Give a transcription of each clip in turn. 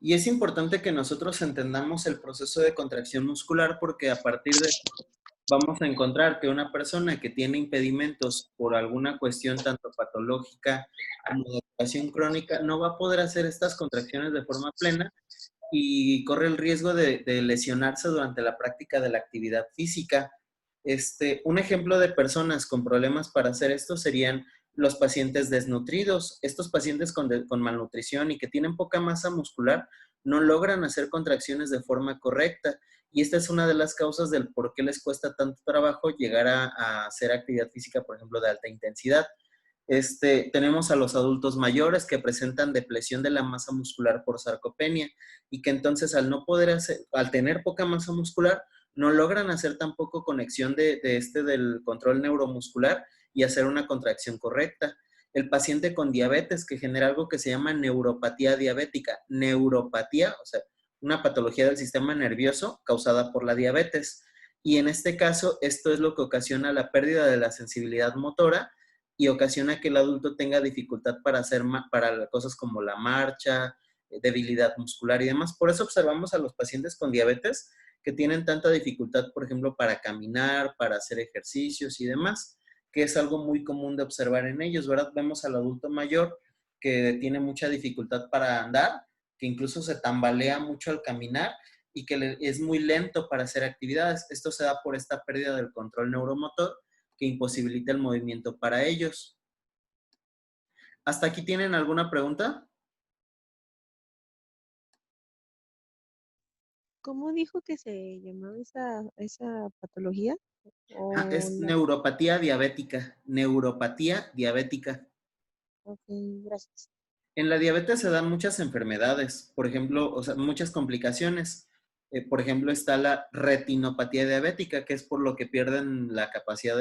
Y es importante que nosotros entendamos el proceso de contracción muscular porque a partir de vamos a encontrar que una persona que tiene impedimentos por alguna cuestión tanto patológica como de afectación crónica no va a poder hacer estas contracciones de forma plena y corre el riesgo de lesionarse durante la práctica de la actividad física. Un ejemplo de personas con problemas para hacer esto serían los pacientes desnutridos. Estos pacientes con malnutrición y que tienen poca masa muscular no logran hacer contracciones de forma correcta. Y esta es una de las causas del por qué les cuesta tanto trabajo llegar a hacer actividad física, por ejemplo, de alta intensidad. Tenemos a los adultos mayores que presentan depresión de la masa muscular por sarcopenia y que entonces al no poder hacer, al tener poca masa muscular, no logran hacer tampoco conexión del control neuromuscular y hacer una contracción correcta. El paciente con diabetes que genera algo que se llama neuropatía diabética. Neuropatía, o sea, una patología del sistema nervioso causada por la diabetes. Y en este caso, esto es lo que ocasiona la pérdida de la sensibilidad motora y ocasiona que el adulto tenga dificultad para hacer para cosas como la marcha, debilidad muscular y demás. Por eso observamos a los pacientes con diabetes que tienen tanta dificultad, por ejemplo, para caminar, para hacer ejercicios y demás, que es algo muy común de observar en ellos, ¿verdad? Vemos al adulto mayor que tiene mucha dificultad para andar, que incluso se tambalea mucho al caminar y que es muy lento para hacer actividades. Esto se da por esta pérdida del control neuromotor que imposibilita el movimiento para ellos. ¿Hasta aquí tienen alguna pregunta? ¿Cómo dijo que se llamaba esa patología? O Es la... neuropatía diabética. Neuropatía diabética. Ok, gracias. En la diabetes se dan muchas enfermedades, por ejemplo, o sea, muchas complicaciones. Por ejemplo, está la retinopatía diabética, que es por lo que pierden la capacidad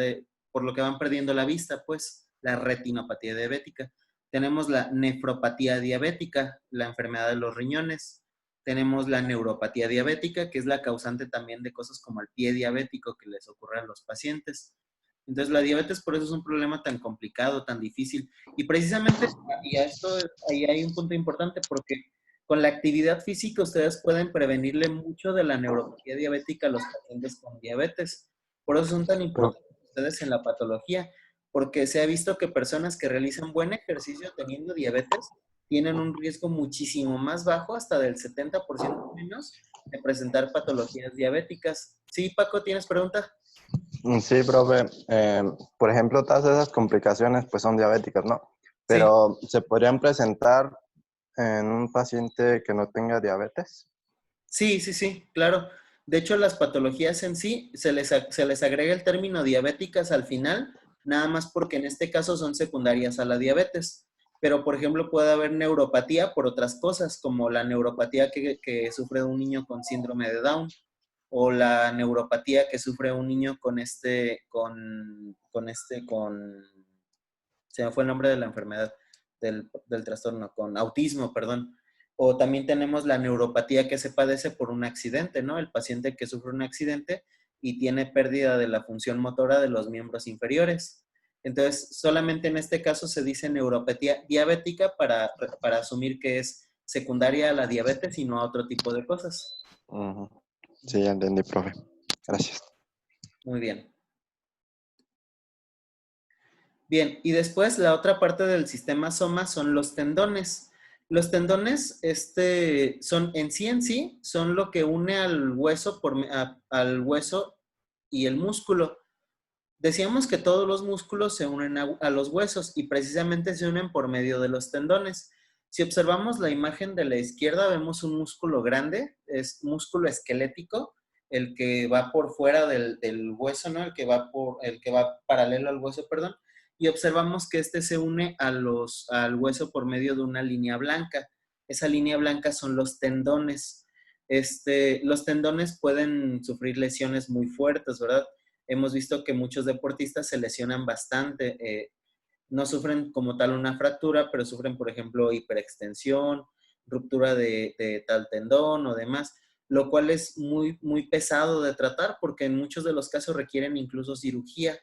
por lo que van perdiendo la vista, pues, la retinopatía diabética. Tenemos la nefropatía diabética, la enfermedad de los riñones. Tenemos la neuropatía diabética, que es la causante también de cosas como el pie diabético que les ocurre a los pacientes. Entonces, la diabetes por eso es un problema tan complicado, tan difícil. Y precisamente, y a esto ahí hay un punto importante, porque con la actividad física ustedes pueden prevenirle mucho de la neuropatía diabética a los pacientes con diabetes. Por eso son tan Pro- importantes ustedes en la patología, porque se ha visto que personas que realizan buen ejercicio teniendo diabetes tienen un riesgo muchísimo más bajo, hasta del 70% menos, de presentar patologías diabéticas. Sí, Paco, ¿tienes pregunta? Sí, profe. Por ejemplo, todas esas complicaciones pues son diabéticas, ¿no? Sí. Pero ¿se podrían presentar en un paciente que no tenga diabetes? Sí, sí, sí, claro. De hecho, las patologías en sí se les agrega el término diabéticas al final, nada más porque en este caso son secundarias a la diabetes. Pero, por ejemplo, puede haber neuropatía por otras cosas, como la neuropatía que sufre un niño con síndrome de Down, o la neuropatía que sufre un niño se me fue el nombre de la enfermedad, del trastorno, con autismo, perdón. O también tenemos la neuropatía que se padece por un accidente, ¿no? El paciente que sufre un accidente y tiene pérdida de la función motora de los miembros inferiores. Entonces, solamente en este caso se dice neuropatía diabética para asumir que es secundaria a la diabetes y no a otro tipo de cosas. Ujú. Sí, ya entendí, profe. Gracias. Muy bien. Bien, y después la otra parte del sistema soma son los tendones. Los tendones, son en sí, son lo que une al hueso, al hueso y el músculo. Decíamos que todos los músculos se unen a los huesos y precisamente se unen por medio de los tendones. Si observamos la imagen de la izquierda, vemos un músculo grande, es músculo esquelético, el que va por fuera del hueso, ¿no? El que va paralelo al hueso, perdón. Y observamos que se une al hueso por medio de una línea blanca. Esa línea blanca son los tendones. Los tendones pueden sufrir lesiones muy fuertes, ¿verdad? Hemos visto que muchos deportistas se lesionan bastante. No sufren como tal una fractura, pero sufren, por ejemplo, hiperextensión, ruptura de tal tendón o demás, lo cual es muy, muy pesado de tratar porque en muchos de los casos requieren incluso cirugía.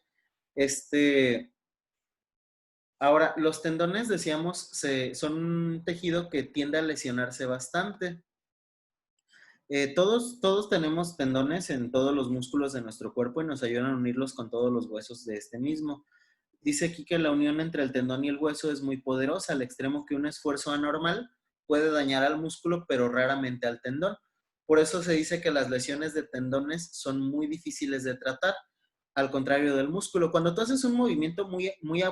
Ahora, los tendones, decíamos, son un tejido que tiende a lesionarse bastante. Todos tenemos tendones en todos los músculos de nuestro cuerpo y nos ayudan a unirlos con todos los huesos de este mismo. Dice aquí que la unión entre el tendón y el hueso es muy poderosa, al extremo que un esfuerzo anormal puede dañar al músculo, pero raramente al tendón. Por eso se dice que las lesiones de tendones son muy difíciles de tratar, al contrario del músculo. Cuando tú haces un movimiento muy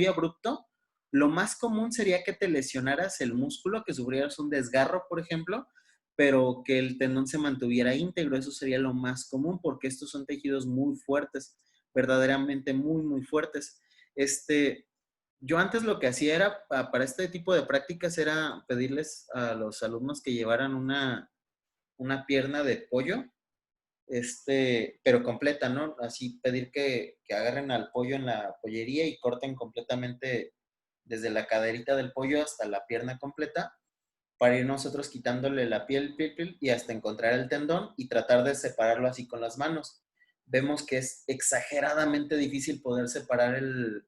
abrupto, lo más común sería que te lesionaras el músculo, que sufrieras un desgarro, por ejemplo, pero que el tendón se mantuviera íntegro. Eso sería lo más común, porque estos son tejidos muy fuertes, verdaderamente muy fuertes. Yo antes lo que hacía era, para este tipo de prácticas, era pedirles a los alumnos que llevaran una pierna de pollo, pero completa, ¿no? Así pedir que agarren al pollo en la pollería y corten completamente desde la caderita del pollo hasta la pierna completa, para ir nosotros quitándole la piel y hasta encontrar el tendón y tratar de separarlo así con las manos. Vemos que es exageradamente difícil poder separar el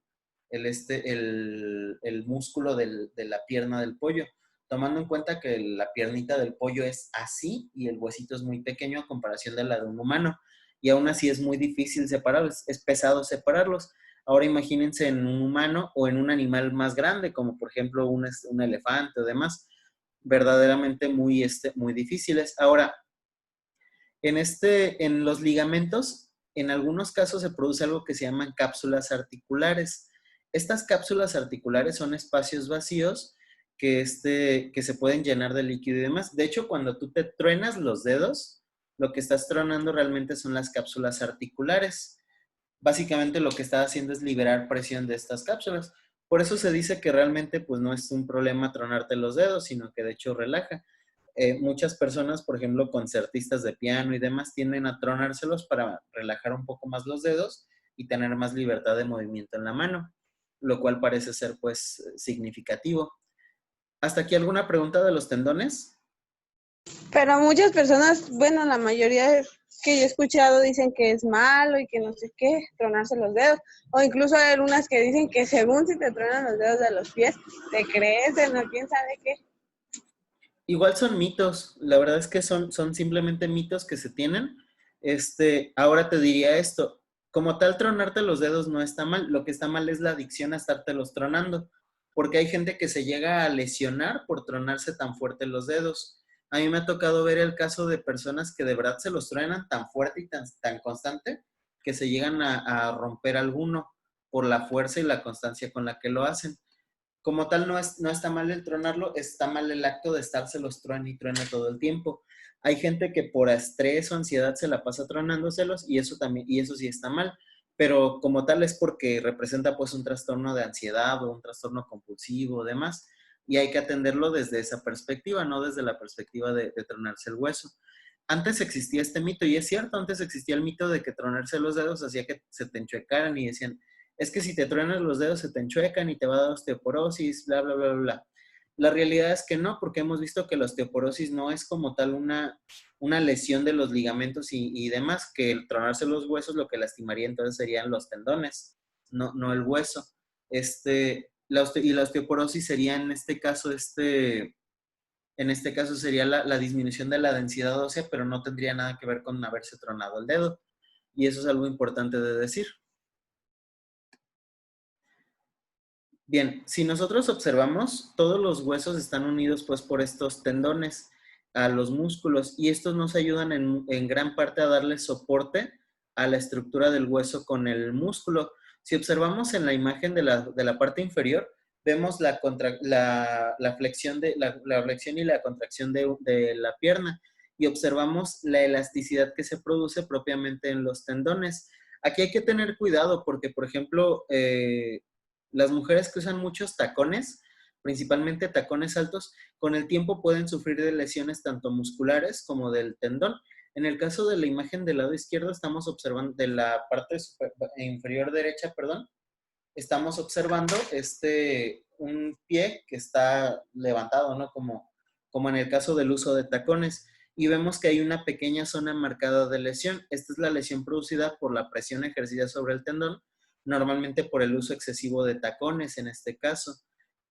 músculo de la pierna del pollo, tomando en cuenta que la piernita del pollo es así y el huesito es muy pequeño a comparación de la de un humano. Y aún así es muy difícil separarlos, es pesado separarlos. Ahora imagínense en un humano o en un animal más grande, como por ejemplo un elefante o demás, verdaderamente muy difíciles. Ahora, en los ligamentos, en algunos casos se produce algo que se llaman cápsulas articulares. Estas cápsulas articulares son espacios vacíos que se pueden llenar de líquido y demás. De hecho, cuando tú te truenas los dedos, lo que estás tronando realmente son las cápsulas articulares. Básicamente lo que está haciendo es liberar presión de estas cápsulas. Por eso se dice que realmente pues no es un problema tronarte los dedos, sino que de hecho relaja. Muchas personas, por ejemplo, concertistas de piano y demás, tienden a tronárselos para relajar un poco más los dedos y tener más libertad de movimiento en la mano, lo cual parece ser pues significativo. ¿Hasta aquí alguna pregunta de los tendones? Pero muchas personas, bueno, la mayoría que yo he escuchado dicen que es malo y que no sé qué, tronarse los dedos. O incluso hay algunas que dicen que según si te tronan los dedos de los pies, te crecen o quién sabe qué. Igual son mitos, la verdad es que son simplemente mitos que se tienen. Ahora te diría esto, como tal tronarte los dedos no está mal, lo que está mal es la adicción a estártelos tronando, porque hay gente que se llega a lesionar por tronarse tan fuerte los dedos. A mí me ha tocado ver el caso de personas que de verdad se los truenan tan fuerte y tan constante que se llegan a romper alguno por la fuerza y la constancia con la que lo hacen. Como tal, no está mal el tronarlo, está mal el acto de estárselos truene y truene todo el tiempo. Hay gente que por estrés o ansiedad se la pasa tronándoselos y eso sí está mal, pero como tal es porque representa pues un trastorno de ansiedad o un trastorno compulsivo o demás, y hay que atenderlo desde esa perspectiva, no desde la perspectiva de tronarse el hueso. Antes existía este mito, y es cierto, antes existía el mito de que tronarse los dedos hacía que se te enchuecaran y decían, es que si te truenas los dedos se te enchuecan y te va a dar osteoporosis, bla, bla, bla, bla. La realidad es que no, porque hemos visto que la osteoporosis no es como tal una lesión de los ligamentos y demás, que el tronarse los huesos lo que lastimaría entonces serían los tendones, no el hueso. La osteoporosis sería en este caso sería la disminución de la densidad ósea, pero no tendría nada que ver con haberse tronado el dedo. Y eso es algo importante de decir. Bien, si nosotros observamos, todos los huesos están unidos pues por estos tendones a los músculos y estos nos ayudan en gran parte a darle soporte a la estructura del hueso con el músculo. Si observamos en la imagen de la parte inferior, vemos la flexión la flexión y la contracción de la pierna y observamos la elasticidad que se produce propiamente en los tendones. Aquí hay que tener cuidado porque, por ejemplo, las mujeres que usan muchos tacones, principalmente tacones altos, con el tiempo pueden sufrir de lesiones tanto musculares como del tendón. En el caso de la imagen del lado izquierdo, estamos observando, de la parte inferior derecha, perdón, estamos observando un pie que está levantado, ¿no? Como en el caso del uso de tacones. Y vemos que hay una pequeña zona marcada de lesión. Esta es la lesión producida por la presión ejercida sobre el tendón, normalmente por el uso excesivo de tacones en este caso.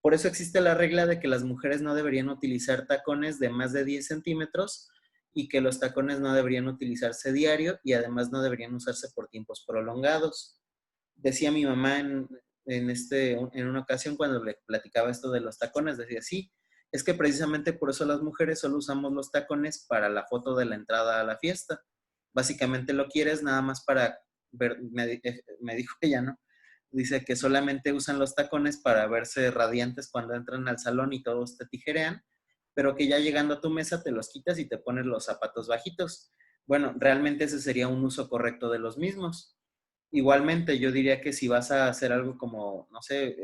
Por eso existe la regla de que las mujeres no deberían utilizar tacones de más de 10 centímetros y que los tacones no deberían utilizarse diario y además no deberían usarse por tiempos prolongados. Decía mi mamá en una ocasión cuando le platicaba esto de los tacones, decía, sí, es que precisamente por eso las mujeres solo usamos los tacones para la foto de la entrada a la fiesta. Básicamente lo quieres nada más para ver, me dijo ella, ¿no? Dice que solamente usan los tacones para verse radiantes cuando entran al salón y todos te tijerean, pero que ya llegando a tu mesa te los quitas y te pones los zapatos bajitos. Bueno, realmente ese sería un uso correcto de los mismos. Igualmente, yo diría que si vas a hacer algo como, no sé,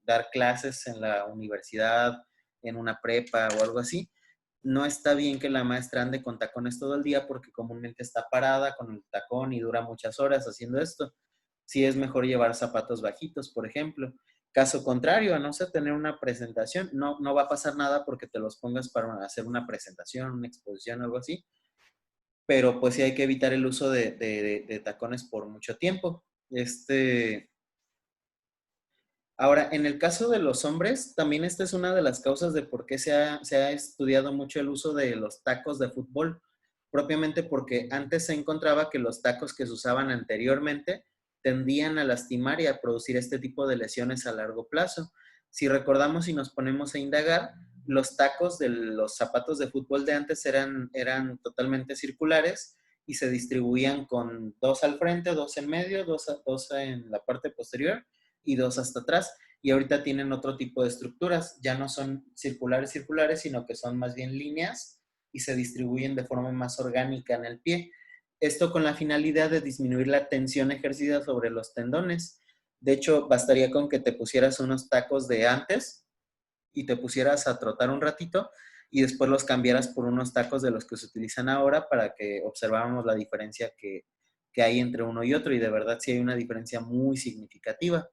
dar clases en la universidad, en una prepa o algo así, no está bien que la maestra ande con tacones todo el día porque comúnmente está parada con el tacón y dura muchas horas haciendo esto. Sí es mejor llevar zapatos bajitos, por ejemplo. Caso contrario, a no ser tener una presentación, no va a pasar nada porque te los pongas para hacer una presentación, una exposición o algo así, pero pues sí hay que evitar el uso de tacones por mucho tiempo. Ahora, en el caso de los hombres, también esta es una de las causas de por qué se ha estudiado mucho el uso de los tacos de fútbol, propiamente porque antes se encontraba que los tacos que se usaban anteriormente tendían a lastimar y a producir este tipo de lesiones a largo plazo. Si recordamos y nos ponemos a indagar, los tacos de los zapatos de fútbol de antes eran totalmente circulares y se distribuían con dos al frente, dos en medio, dos en la parte posterior y dos hasta atrás. Y ahorita tienen otro tipo de estructuras. Ya no son circulares, sino que son más bien líneas y se distribuyen de forma más orgánica en el pie. Esto con la finalidad de disminuir la tensión ejercida sobre los tendones. De hecho, bastaría con que te pusieras unos tacos de antes y te pusieras a trotar un ratito y después los cambiaras por unos tacos de los que se utilizan ahora para que observáramos la diferencia que hay entre uno y otro. Y de verdad sí hay una diferencia muy significativa.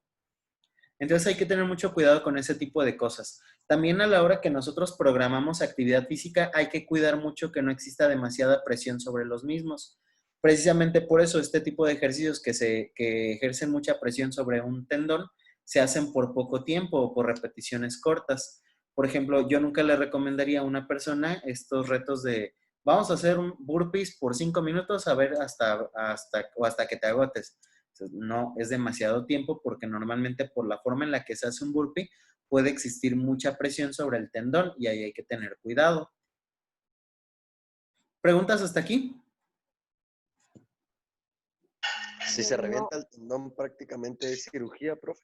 Entonces hay que tener mucho cuidado con ese tipo de cosas. También a la hora que nosotros programamos actividad física hay que cuidar mucho que no exista demasiada presión sobre los mismos. Precisamente por eso este tipo de ejercicios que ejercen mucha presión sobre un tendón se hacen por poco tiempo o por repeticiones cortas. Por ejemplo, yo nunca le recomendaría a una persona estos retos de vamos a hacer un burpees por 5 minutos a ver hasta que te agotes. No es demasiado tiempo porque normalmente por la forma en la que se hace un burpee puede existir mucha presión sobre el tendón y ahí hay que tener cuidado. ¿Preguntas hasta aquí? Si se revienta el tendón, prácticamente es cirugía, profe.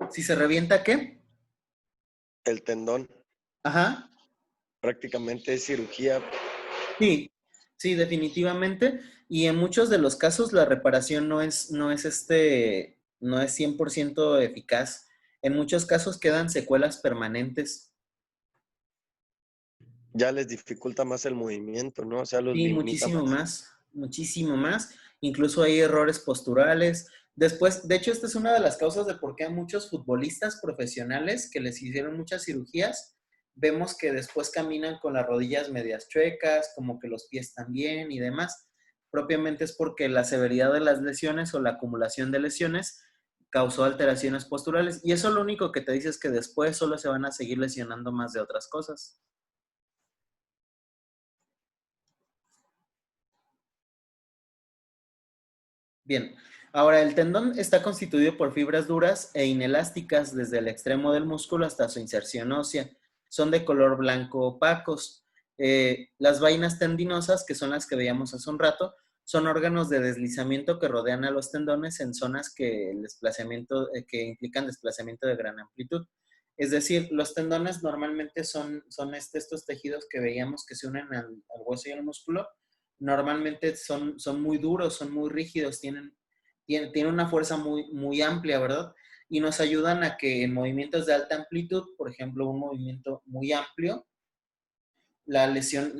¿Si se revienta qué? El tendón. Ajá. Prácticamente es cirugía. Sí, sí, definitivamente. Y en muchos de los casos la reparación no es 100% eficaz. En muchos casos quedan secuelas permanentes. Ya les dificulta más el movimiento, ¿no? O sea, los Sí, limita muchísimo más. más, muchísimo más. Incluso hay errores posturales. Después, de hecho, esta es una de las causas de por qué a muchos futbolistas profesionales que les hicieron muchas cirugías, vemos que después caminan con las rodillas medias chuecas, como que los pies también y demás. Propiamente es porque la severidad de las lesiones o la acumulación de lesiones causó alteraciones posturales. Y eso lo único que te dice es que después solo se van a seguir lesionando más de otras cosas. Bien, ahora el tendón está constituido por fibras duras e inelásticas desde el extremo del músculo hasta su inserción ósea. Son de color blanco opacos. Las vainas tendinosas, que son las que veíamos hace un rato, son órganos de deslizamiento que rodean a los tendones en zonas que que implican desplazamiento de gran amplitud. Es decir, los tendones normalmente son estos tejidos que veíamos que se unen al hueso y al músculo. Normalmente son muy duros, son muy rígidos, tienen una fuerza muy amplia, ¿verdad? Y nos ayudan a que en movimientos de alta amplitud, por ejemplo, un movimiento muy amplio, la lesión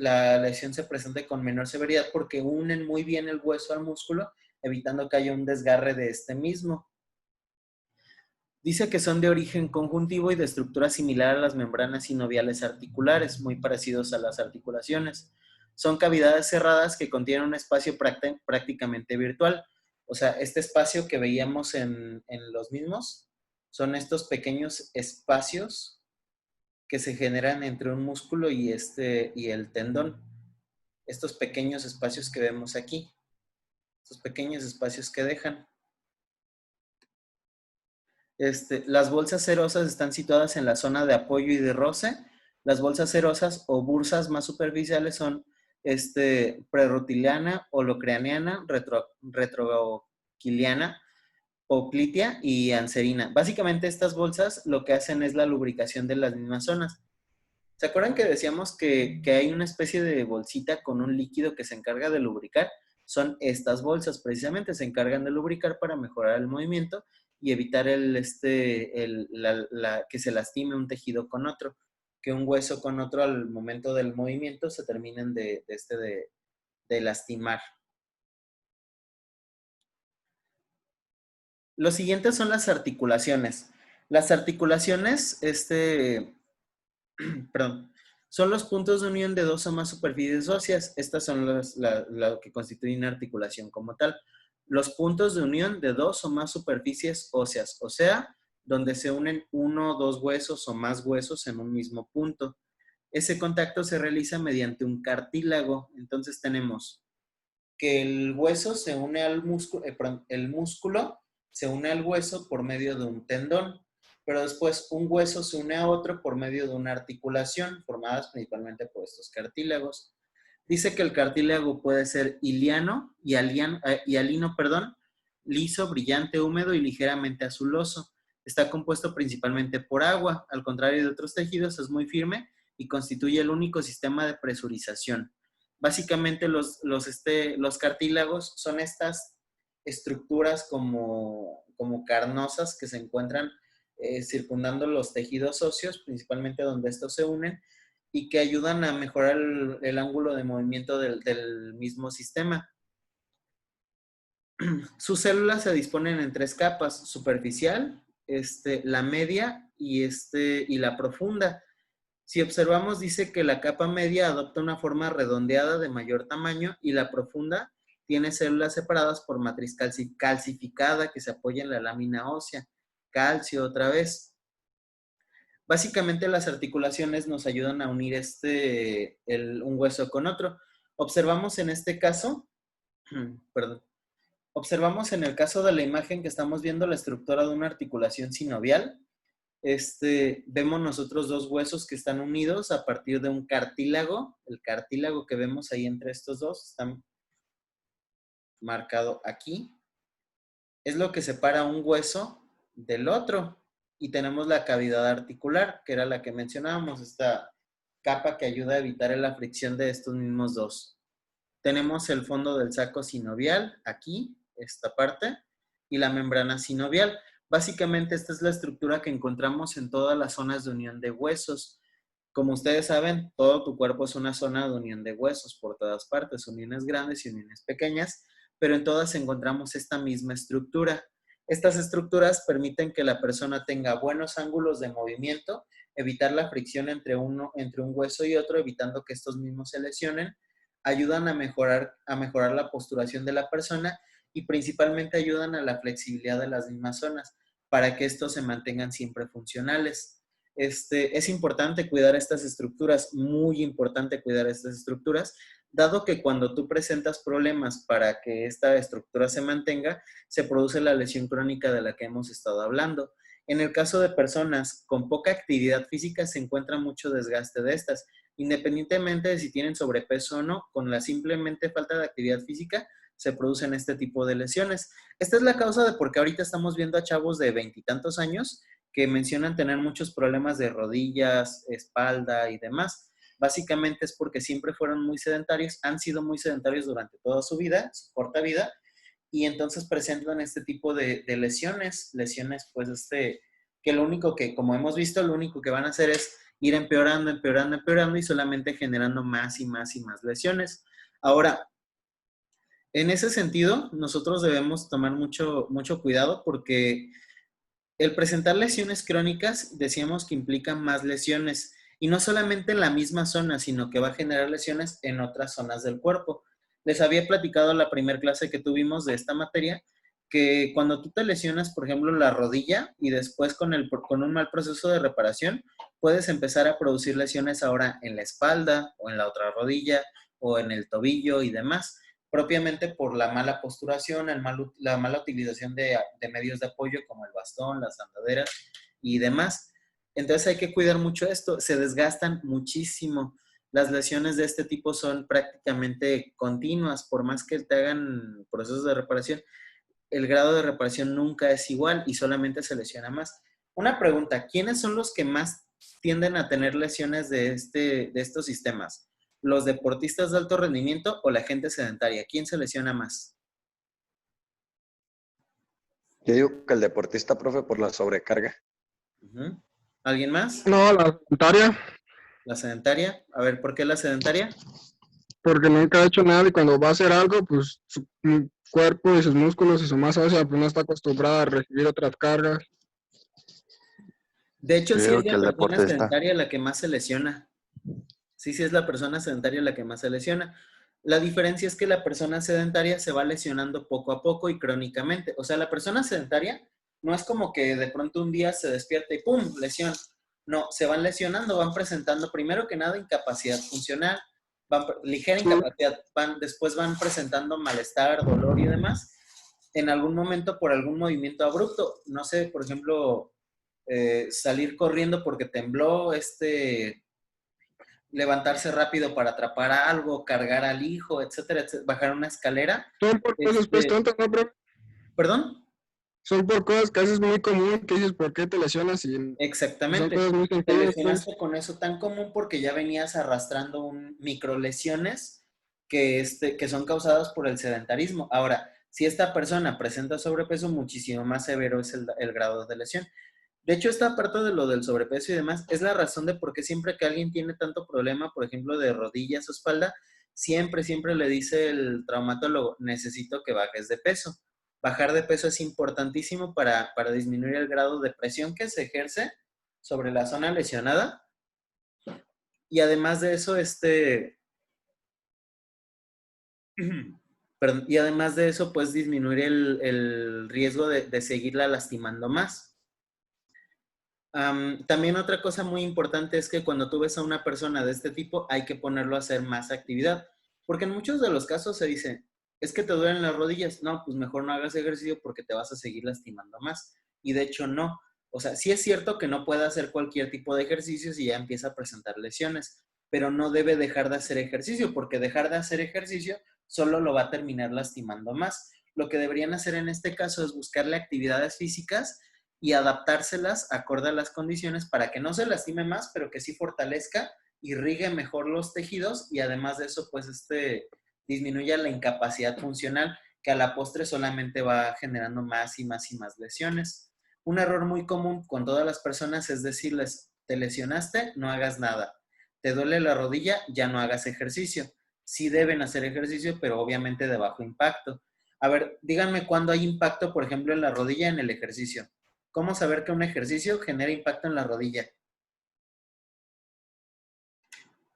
se presente con menor severidad porque unen muy bien el hueso al músculo, evitando que haya un desgarre de este mismo. Dice que son de origen conjuntivo y de estructura similar a las membranas sinoviales articulares, muy parecidos a las articulaciones. Son cavidades cerradas que contienen un espacio prácticamente virtual. O sea, este espacio que veíamos en los mismos son estos pequeños espacios que se generan entre un músculo y el tendón. estos pequeños espacios que vemos aquí. Estos pequeños espacios que dejan. Las bolsas serosas están situadas en la zona de apoyo y de roce. Las bolsas serosas o bursas más superficiales son prerutiliana, holocraniana, retroquiliana, oclitia y anserina. Básicamente estas bolsas lo que hacen es la lubricación de las mismas zonas. ¿Se acuerdan que decíamos que hay una especie de bolsita con un líquido que se encarga de lubricar? Son estas bolsas, precisamente se encargan de lubricar para mejorar el movimiento y evitar que se lastime un tejido con otro, que un hueso con otro al momento del movimiento se terminen de lastimar. Lo siguiente son las articulaciones. Las articulaciones, perdón, son los puntos de unión de dos o más superficies óseas. Estas son lo que constituyen una articulación como tal. Los puntos de unión de dos o más superficies óseas, o sea, donde se unen uno o dos huesos o más huesos en un mismo punto. Ese contacto se realiza mediante un cartílago. Entonces tenemos que el hueso se une al músculo, el músculo se une al hueso por medio de un tendón, pero después un hueso se une a otro por medio de una articulación, formadas principalmente por estos cartílagos. Dice que el cartílago puede ser iliano y alino, liso, brillante, húmedo y ligeramente azuloso. Está compuesto principalmente por agua. Al contrario de otros tejidos, es muy firme y constituye el único sistema de presurización. Básicamente los cartílagos son estas estructuras como carnosas que se encuentran circundando los tejidos óseos, principalmente donde estos se unen, y que ayudan a mejorar el ángulo de movimiento del mismo sistema. Sus células se disponen en tres capas: superficial, la media y la profunda. Si observamos, dice que la capa media adopta una forma redondeada de mayor tamaño y la profunda tiene células separadas por matriz calcificada que se apoya en la lámina ósea. Calcio otra vez. Básicamente las articulaciones nos ayudan a unir un hueso con otro. Observamos en este caso, observamos en el caso de la imagen que estamos viendo la estructura de una articulación sinovial. Vemos nosotros dos huesos que están unidos a partir de un cartílago. El cartílago que vemos ahí entre estos dos está marcado aquí. Es lo que separa un hueso del otro. Y tenemos la cavidad articular, que era la que mencionábamos, esta capa que ayuda a evitar la fricción de estos mismos dos. Tenemos el fondo del saco sinovial, aquí, esta parte, y la membrana sinovial. Básicamente esta es la estructura que encontramos en todas las zonas de unión de huesos. Como ustedes saben, todo tu cuerpo es una zona de unión de huesos por todas partes, uniones grandes y uniones pequeñas, pero en todas encontramos esta misma estructura. Estas estructuras permiten que la persona tenga buenos ángulos de movimiento, evitar la fricción entre un hueso y otro, evitando que estos mismos se lesionen, ayudan a mejorar la posturación de la persona y principalmente ayudan a la flexibilidad de las mismas zonas para que estos se mantengan siempre funcionales. Es importante cuidar estas estructuras, muy importante cuidar estas estructuras, dado que cuando tú presentas problemas para que esta estructura se mantenga, se produce la lesión crónica de la que hemos estado hablando. En el caso de personas con poca actividad física, se encuentra mucho desgaste de estas. Independientemente de si tienen sobrepeso o no, con la simplemente falta de actividad física, se producen este tipo de lesiones. Esta es la causa de por qué ahorita estamos viendo a chavos de 20 y tantos años que mencionan tener muchos problemas de rodillas, espalda y demás. Básicamente es porque siempre fueron muy sedentarios, han sido muy sedentarios durante toda su vida, su corta vida, y entonces presentan este tipo de lesiones, pues que lo único que, como hemos visto, lo único que van a hacer es ir empeorando y solamente generando más y más y más lesiones. Ahora, en ese sentido, nosotros debemos tomar mucho cuidado porque el presentar lesiones crónicas, decíamos que implican más lesiones, y no solamente en la misma zona, sino que va a generar lesiones en otras zonas del cuerpo. Les había platicado en la primera clase que tuvimos de esta materia, que cuando tú te lesionas, por ejemplo, la rodilla, y después con un mal proceso de reparación, puedes empezar a producir lesiones ahora en la espalda, o en la otra rodilla, o en el tobillo y demás, propiamente por la mala posturación, la mala utilización de medios de apoyo como el bastón, las andaderas y demás. Entonces hay que cuidar mucho esto, se desgastan muchísimo. Las lesiones de este tipo son prácticamente continuas, por más que te hagan procesos de reparación, el grado de reparación nunca es igual y solamente se lesiona más. Una pregunta, ¿quiénes son los que más tienden a tener lesiones de estos sistemas? ¿Los deportistas de alto rendimiento o la gente sedentaria? ¿Quién se lesiona más? Yo digo que el deportista, profe, por la sobrecarga. Uh-huh. ¿Alguien más? No, la sedentaria, ¿La sedentaria? A ver, ¿por qué la sedentaria? porque nunca ha hecho nada y cuando va a hacer algo, pues su cuerpo y sus músculos y su masa ósea pues no está acostumbrada a recibir otras cargas. De hecho, Yo sí digo es que la el persona deportista. sedentaria la que más se lesiona. Sí es la persona sedentaria la que más se lesiona. La diferencia es que la persona sedentaria se va lesionando poco a poco y crónicamente. O sea, la persona sedentaria no es como que de pronto un día se despierta y ¡pum! Lesión. No, se van lesionando, van presentando primero que nada incapacidad funcional, ligera incapacidad, después van presentando malestar, dolor y demás. En algún momento por algún movimiento abrupto, no sé, por ejemplo, salir corriendo porque tembló, levantarse rápido para atrapar algo, cargar al hijo, etcétera, etcétera, bajar una escalera. Son por cosas pues tontas, ¿no, profe? ¿Perdón? Son por cosas que haces muy común, que dices, ¿por qué te lesionas? Y son Exactamente. cosas muy Te sencillas, pues. lesionaste con eso tan común porque ya venías arrastrando microlesiones que son causadas por el sedentarismo. Ahora, si esta persona presenta sobrepeso, muchísimo más severo es el grado de lesión. De hecho, esta parte de lo del sobrepeso y demás es la razón de por qué siempre que alguien tiene tanto problema, por ejemplo, de rodillas o espalda, siempre le dice el traumatólogo, necesito que bajes de peso. Bajar de peso es importantísimo para disminuir el grado de presión que se ejerce sobre la zona lesionada. Y además de eso, perdón, y además de eso, pues disminuir el riesgo de seguirla lastimando más. También otra cosa muy importante es que cuando tú ves a una persona de este tipo, hay que ponerlo a hacer más actividad. Porque en muchos de los casos se dice, es que te duelen las rodillas. No, pues mejor no hagas ejercicio porque te vas a seguir lastimando más. Y de hecho no. O sea, sí es cierto que no puede hacer cualquier tipo de ejercicio si ya empieza a presentar lesiones, pero no debe dejar de hacer ejercicio porque dejar de hacer ejercicio solo lo va a terminar lastimando más. Lo que deberían hacer en este caso es buscarle actividades físicas y adaptárselas acorde a las condiciones para que no se lastime más, pero que sí fortalezca, irrigue mejor los tejidos y además de eso, pues disminuya la incapacidad funcional que a la postre solamente va generando más y más y más lesiones. Un error muy común con todas las personas es decirles, te lesionaste, no hagas nada. Te duele la rodilla, ya no hagas ejercicio. Sí deben hacer ejercicio, pero obviamente de bajo impacto. A ver, díganme cuándo hay impacto, por ejemplo, en la rodilla en el ejercicio. ¿Cómo saber que un ejercicio genera impacto en la rodilla?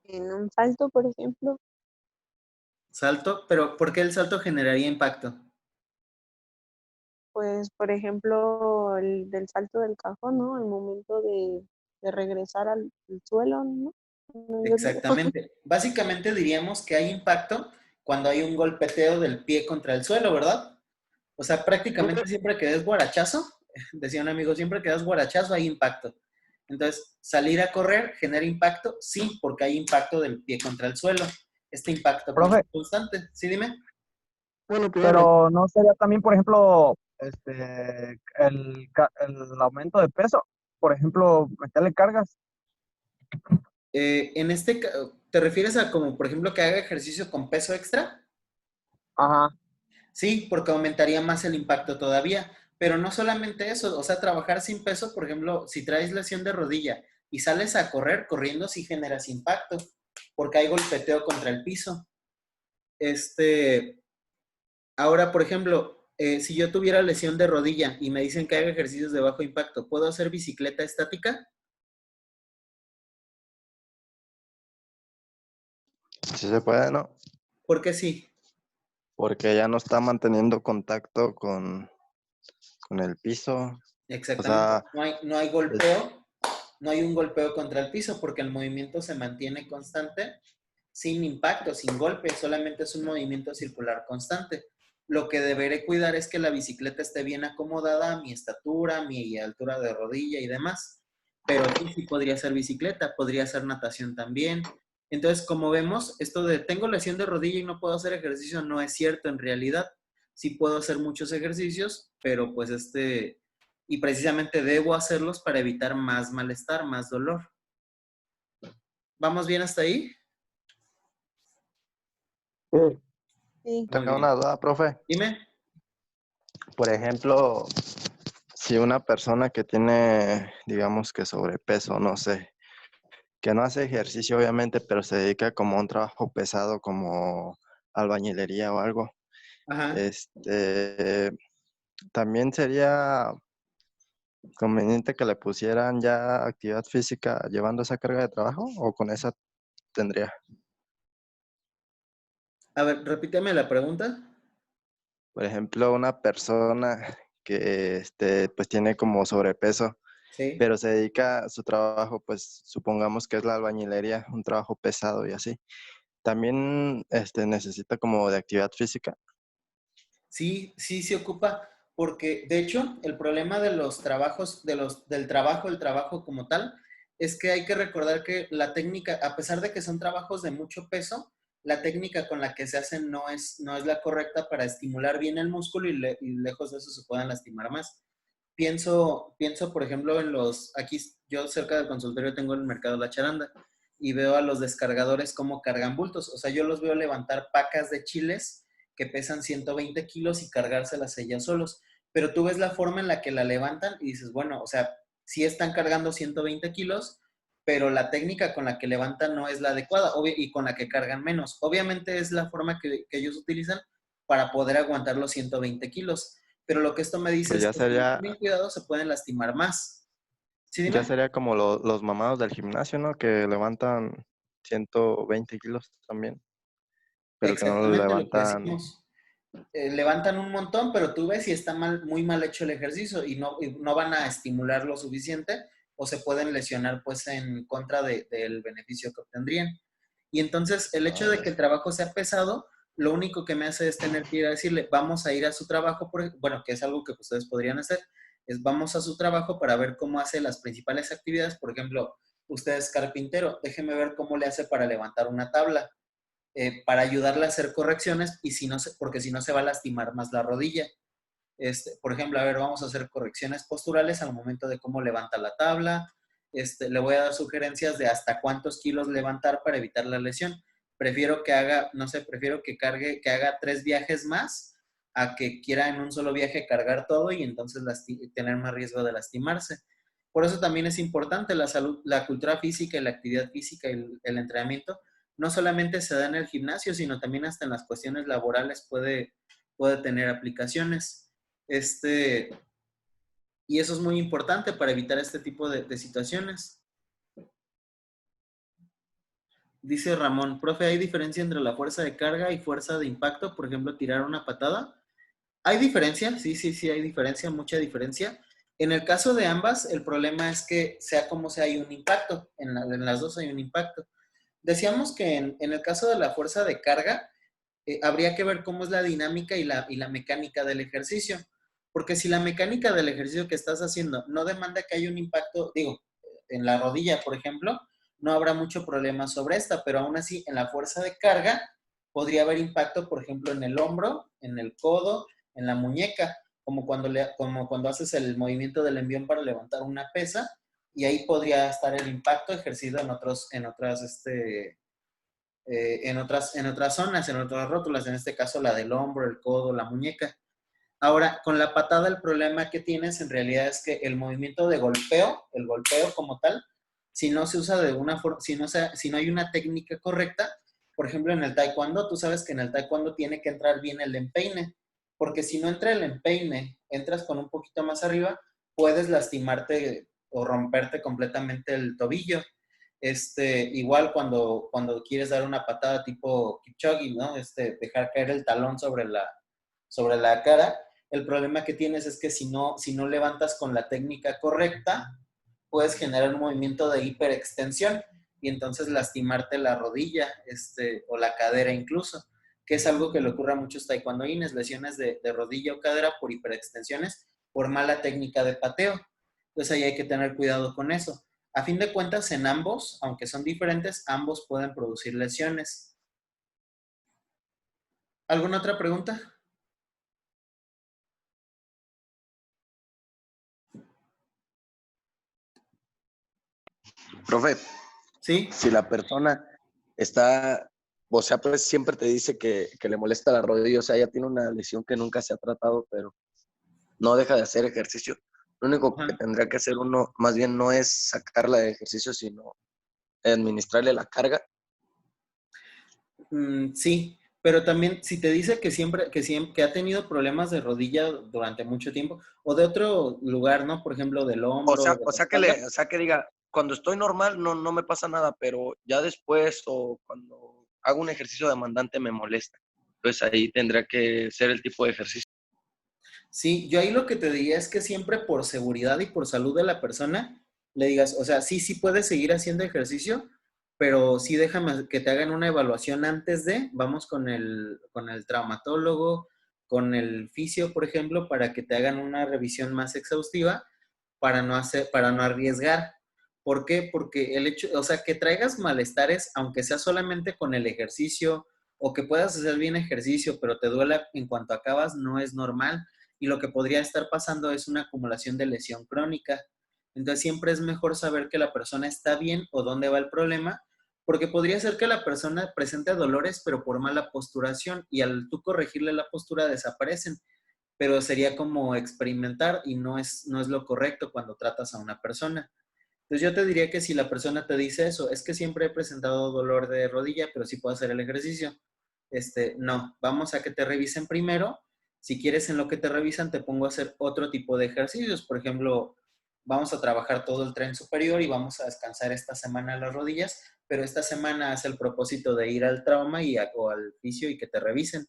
En un salto, por ejemplo, Salto, pero ¿por qué el salto generaría impacto? pues, por ejemplo, el del salto del cajón, ¿no? El momento de regresar al suelo, ¿no? No, yo digo. Exactamente. Básicamente diríamos que hay impacto cuando hay un golpeteo del pie contra el suelo, ¿verdad? O sea, prácticamente siempre que des guarachazo, decía un amigo, siempre que das guarachazo hay impacto. Entonces, salir a correr genera impacto, sí, porque hay impacto del pie contra el suelo. Este impacto Profe, constante. ¿Sí, dime? Bueno, claro. pero no sería también, por ejemplo, el aumento de peso, por ejemplo, meterle cargas. ¿Te refieres a como, por ejemplo, que haga ejercicio con peso extra? Ajá. Sí, porque aumentaría más el impacto todavía. Pero no solamente eso, o sea, trabajar sin peso, por ejemplo, si traes lesión de rodilla y sales a correr, corriendo sí generas impacto, porque hay golpeteo contra el piso. Ahora, por ejemplo, si yo tuviera lesión de rodilla y me dicen que haga ejercicios de bajo impacto, ¿puedo hacer bicicleta estática? Sí se puede, ¿no? ¿Por qué sí? Porque ya no está manteniendo contacto con el piso. Exactamente. O sea, No hay golpeo, no hay un golpeo contra el piso porque el movimiento se mantiene constante sin impacto, sin golpe, solamente es un movimiento circular constante. Lo que deberé cuidar es que la bicicleta esté bien acomodada a mi estatura, mi altura de rodilla y demás. Pero sí podría ser bicicleta, podría ser natación también. Entonces, como vemos, esto de tengo lesión de rodilla y no puedo hacer ejercicio no es cierto en realidad. Sí puedo hacer muchos ejercicios, pero pues y precisamente debo hacerlos para evitar más malestar, más dolor. ¿Vamos bien hasta ahí? Sí. Muy Tengo bien. una duda, profe. Dime. Por ejemplo, si una persona que tiene, digamos que sobrepeso, no sé, que no hace ejercicio obviamente, pero se dedica como a un trabajo pesado como albañilería o algo, Ajá. también sería conveniente que le pusieran ya actividad física llevando esa carga de trabajo o con esa tendría. A ver, repíteme la pregunta. Por ejemplo, una persona que pues tiene como sobrepeso, Sí. pero se dedica a su trabajo, pues supongamos que es la albañilería, un trabajo pesado y así. También necesita como de actividad física. Sí, sí se ocupa, porque de hecho el problema de los trabajos, del trabajo como tal, es que hay que recordar que la técnica, a pesar de que son trabajos de mucho peso, la técnica con la que se hacen no es la correcta para estimular bien el músculo y lejos de eso se puedan lastimar más. Pienso, por ejemplo, aquí yo cerca del consultorio tengo el mercado La Charanda y veo a los descargadores cómo cargan bultos. O sea, yo los veo levantar pacas de chiles que pesan 120 kilos y cargárselas ellas solos. Pero tú ves la forma en la que la levantan y dices, bueno, o sea, sí están cargando 120 kilos, pero la técnica con la que levantan no es la adecuada y con la que cargan menos. Obviamente es la forma que ellos utilizan para poder aguantar los 120 kilos. Pero lo que esto me dice Pues es que si no tienen cuidado se pueden lastimar más. ¿Sí, ya dime? sería como los mamados del gimnasio, ¿no? Que levantan 120 kilos también, pero que no lo Exactamente lo que levantan. decimos. Levantan un montón, pero tú ves si está muy mal hecho el ejercicio y no van a estimular lo suficiente o se pueden lesionar pues en contra del beneficio que obtendrían. Y entonces el hecho de que el trabajo sea pesado, lo único que me hace es tener que ir a decirle, vamos a ir a su trabajo, bueno, que es algo que ustedes podrían hacer, es vamos a su trabajo para ver cómo hace las principales actividades. Por ejemplo, usted es carpintero, déjeme ver cómo le hace para levantar una tabla para ayudarle a hacer correcciones y porque si no se va a lastimar más la rodilla. Por ejemplo, a ver, vamos a hacer correcciones posturales al momento de cómo levanta la tabla. Le voy a dar sugerencias de hasta cuántos kilos levantar para evitar la lesión. Prefiero que haga, no sé, prefiero que haga 3 viajes más a que quiera en un solo viaje cargar todo y entonces tener más riesgo de lastimarse. Por eso también es importante la salud, la cultura física y la actividad física y el entrenamiento. No solamente se da en el gimnasio, sino también hasta en las cuestiones laborales puede tener aplicaciones. Y eso es muy importante para evitar este tipo de situaciones. Dice Ramón, profe, ¿hay diferencia entre la fuerza de carga y fuerza de impacto? Por ejemplo, tirar una patada. ¿Hay diferencia? Sí, hay diferencia, mucha diferencia. En el caso de ambas, el problema es que sea como sea, hay un impacto. En las dos hay un impacto. Decíamos que en el caso de la fuerza de carga, habría que ver cómo es la dinámica y la mecánica del ejercicio. Porque si la mecánica del ejercicio que estás haciendo no demanda que haya un impacto, digo, en la rodilla, por ejemplo, no habrá mucho problema sobre esta, pero aún así en la fuerza de carga podría haber impacto, por ejemplo, en el hombro, en el codo, en la muñeca, como cuando haces el movimiento del envión para levantar una pesa, y ahí podría estar el impacto ejercido en otras zonas, en otras rótulas, en este caso la del hombro, el codo, la muñeca. Ahora, con la patada el problema que tienes en realidad es que el movimiento de golpeo, el golpeo como tal, si no se usa de una forma, si no hay una técnica correcta, por ejemplo en el taekwondo, tú sabes que en el taekwondo tiene que entrar bien el empeine, porque si no entra el empeine, entras con un poquito más arriba, puedes lastimarte o romperte completamente el tobillo. Igual cuando quieres dar una patada tipo Kipchoge, ¿no? Dejar caer el talón sobre la cara, el problema que tienes es que si no levantas con la técnica correcta, puedes generar un movimiento de hiperextensión. y entonces lastimarte la rodilla o la cadera incluso, que es algo que le ocurre a muchos taekwondoines, lesiones de rodilla o cadera por hiperextensiones, por mala técnica de pateo. Entonces ahí hay que tener cuidado con eso. A fin de cuentas, en ambos, aunque son diferentes, ambos pueden producir lesiones. ¿Alguna otra pregunta? Profe, ¿Sí? si la persona está, o sea, pues siempre te dice que le molesta la rodilla, o sea, ya tiene una lesión que nunca se ha tratado, pero no deja de hacer ejercicio. Lo único que Ajá. tendría que hacer uno, más bien no es sacarla de ejercicio, sino administrarle la carga. Sí, pero también si te dice que ha tenido problemas de rodilla durante mucho tiempo, o de otro lugar, ¿no? Por ejemplo, del hombro, de la espalda. O sea que diga, cuando estoy normal no me pasa nada, pero ya después o cuando hago un ejercicio demandante me molesta. Entonces ahí tendría que ser el tipo de ejercicio. Sí, yo ahí lo que te diría es que siempre por seguridad y por salud de la persona, le digas, o sea, sí puedes seguir haciendo ejercicio, pero sí déjame que te hagan una evaluación antes de, vamos con el traumatólogo, con el fisio, por ejemplo, para que te hagan una revisión más exhaustiva para no arriesgar. ¿Por qué? Porque el hecho, o sea, que traigas malestares, aunque sea solamente con el ejercicio, o que puedas hacer bien ejercicio, pero te duela en cuanto acabas, no es normal. Y lo que podría estar pasando es una acumulación de lesión crónica. Entonces siempre es mejor saber que la persona está bien o dónde va el problema, porque podría ser que la persona presente dolores, pero por mala posturación, y al tú corregirle la postura desaparecen, pero sería como experimentar y no es lo correcto cuando tratas a una persona. Entonces yo te diría que si la persona te dice eso, es que siempre he presentado dolor de rodilla, pero sí puedo hacer el ejercicio. No, vamos a que te revisen primero. Si quieres en lo que te revisan, te pongo a hacer otro tipo de ejercicios. Por ejemplo, vamos a trabajar todo el tren superior y vamos a descansar esta semana las rodillas, pero esta semana haz el propósito de ir al trauma o al fisio y que te revisen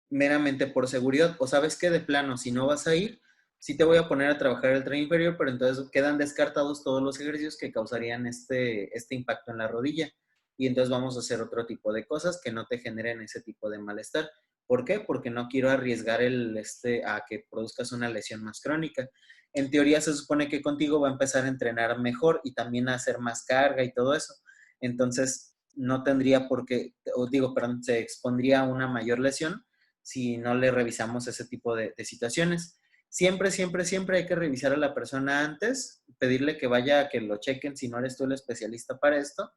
meramente por seguridad. O sabes que de plano, si no vas a ir, sí te voy a poner a trabajar el tren inferior, pero entonces quedan descartados todos los ejercicios que causarían este impacto en la rodilla. Y entonces vamos a hacer otro tipo de cosas que no te generen ese tipo de malestar. ¿Por qué? Porque no quiero arriesgar a que produzcas una lesión más crónica. En teoría se supone que contigo va a empezar a entrenar mejor y también a hacer más carga y todo eso. Entonces, no tendría por qué, o digo, perdón, se expondría a una mayor lesión si no le revisamos ese tipo de situaciones. Siempre hay que revisar a la persona antes, pedirle que vaya a que lo chequen si no eres tú el especialista para esto.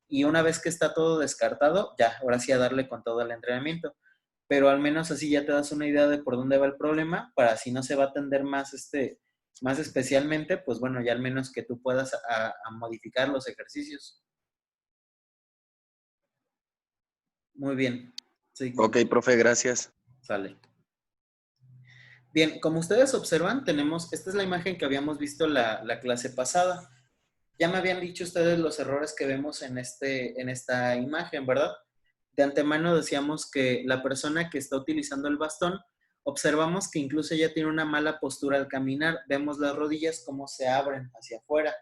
Y una vez que está todo descartado, ya, ahora sí a darle con todo el entrenamiento. Pero al menos así ya te das una idea de por dónde va el problema, para si no se va a atender más especialmente, pues bueno, ya al menos que tú puedas a modificar los ejercicios. Muy bien. Sí, Ok, profe, gracias. sale. Bien, como ustedes observan, esta es la imagen que habíamos visto la clase pasada. Ya me habían dicho ustedes los errores que vemos en esta imagen, ¿verdad? De antemano decíamos que la persona que está utilizando el bastón, observamos que incluso ya tiene una mala postura al caminar. Vemos las rodillas cómo se abren hacia afuera.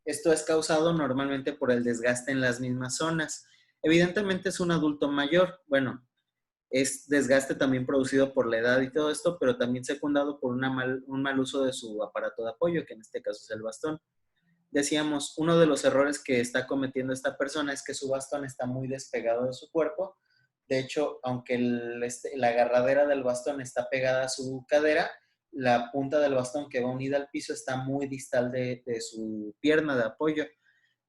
Esto es causado normalmente por el desgaste en las mismas zonas. Evidentemente es un adulto mayor. Bueno, es desgaste también producido por la edad y todo esto, pero también secundado por un mal uso de su aparato de apoyo, que en este caso es el bastón. Decíamos, uno de los errores que está cometiendo esta persona es que su bastón está muy despegado de su cuerpo. De hecho, aunque la agarradera del bastón está pegada a su cadera, la punta del bastón que va unida al piso está muy distal de su pierna de apoyo.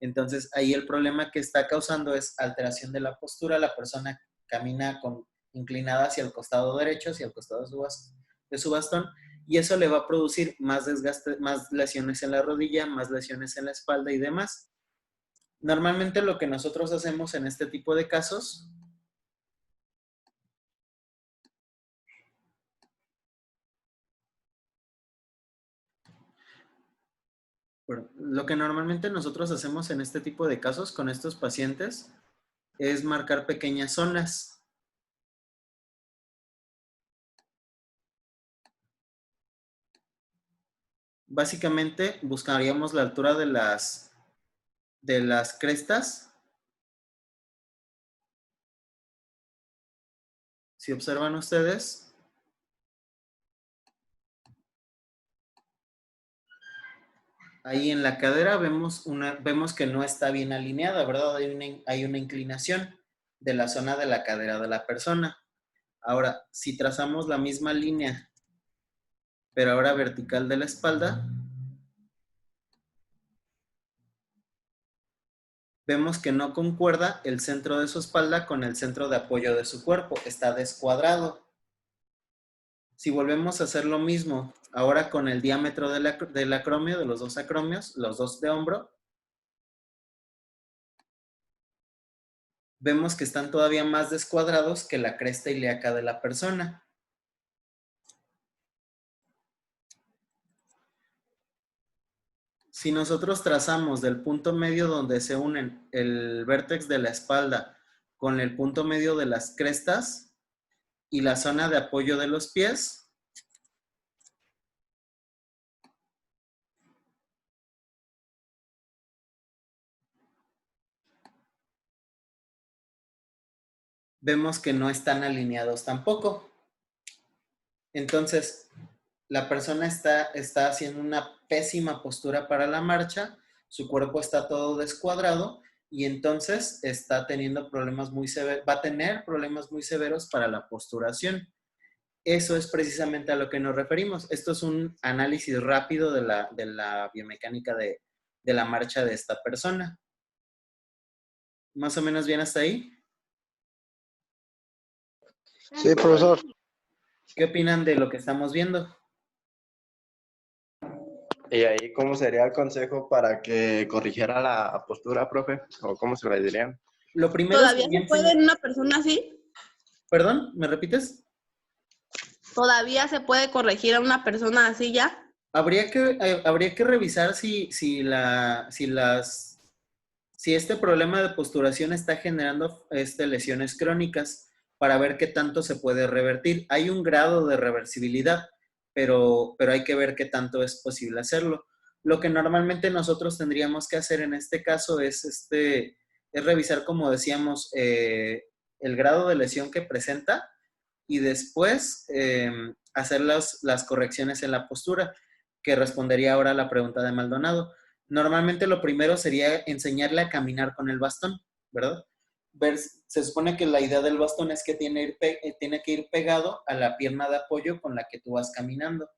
Entonces, ahí el problema que está causando es alteración de la postura. La persona camina inclinada hacia el costado derecho, hacia el costado de su bastón, y eso le va a producir más desgaste, más lesiones en la rodilla, más lesiones en la espalda y demás. Normalmente lo que nosotros hacemos en este tipo de casos lo que normalmente nosotros hacemos en este tipo de casos con estos pacientes es marcar pequeñas zonas. Básicamente buscaríamos la altura de de las crestas. Si observan ustedes, ahí en la cadera vemos que no está bien alineada, ¿verdad? Hay una inclinación de la zona de la cadera de la persona. Ahora, si trazamos la misma línea, pero ahora vertical de la espalda, vemos que no concuerda el centro de su espalda con el centro de apoyo de su cuerpo. Está descuadrado. Si volvemos a hacer lo mismo, ahora con el diámetro del acromio, de los dos acromios, los dos de hombro, vemos que están todavía más descuadrados que la cresta ilíaca de la persona. Si nosotros trazamos del punto medio donde se unen el vértex de la espalda con el punto medio de las crestas y la zona de apoyo de los pies, vemos que no están alineados tampoco. Entonces, la persona está haciendo una pésima postura para la marcha, su cuerpo está todo descuadrado y entonces está teniendo problemas muy severos, va a tener problemas muy severos para la posturación. Eso es precisamente a lo que nos referimos. Esto es un análisis rápido de la biomecánica de la marcha de esta persona. ¿Más o menos bien hasta ahí? Sí, profesor. ¿Qué opinan de lo que estamos viendo? ¿Y ahí cómo sería el consejo para que corrigiera la postura, profe? ¿O cómo se le dirían? Lo primero ¿Todavía sería se puede en una persona así? ¿Perdón? ¿Me repites? ¿Todavía se puede corregir a una persona así ya? Habría que revisar si este problema de posturación está generando lesiones crónicas para ver qué tanto se puede revertir. Hay un grado de reversibilidad, pero hay que ver qué tanto es posible hacerlo. Lo que normalmente nosotros tendríamos que hacer en este caso es revisar, como decíamos, el grado de lesión que presenta y después hacer las correcciones en la postura, que respondería ahora a la pregunta de Maldonado. Normalmente lo primero sería enseñarle a caminar con el bastón, ¿verdad? Se supone que la idea del bastón es que tiene que ir pegado a la pierna de apoyo con la que tú vas caminando.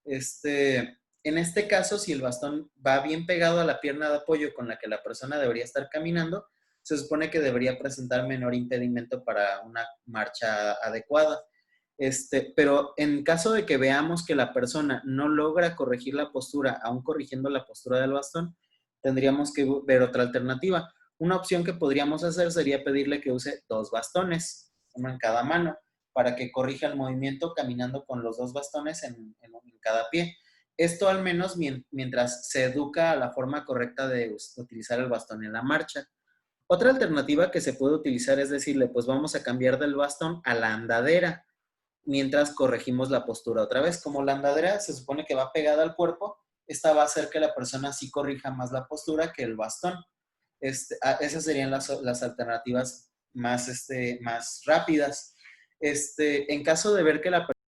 En este caso, si el bastón va bien pegado a la pierna de apoyo con la que la persona debería estar caminando, se supone que debería presentar menor impedimento para una marcha adecuada. Pero en caso de que veamos que la persona no logra corregir la postura, aún corrigiendo la postura del bastón, tendríamos que ver otra alternativa. Una opción que podríamos hacer sería pedirle que use 2 bastones, uno en cada mano, para que corrija el movimiento caminando con los 2 bastones en cada pie. Esto al menos mientras se educa a la forma correcta de utilizar el bastón en la marcha. Otra alternativa que se puede utilizar es decirle, pues vamos a cambiar del bastón a la andadera, mientras corregimos la postura otra vez. Como la andadera se supone que va pegada al cuerpo, esta va a hacer que la persona sí corrija más la postura que el bastón. Esas serían las alternativas más rápidas. En caso de ver que la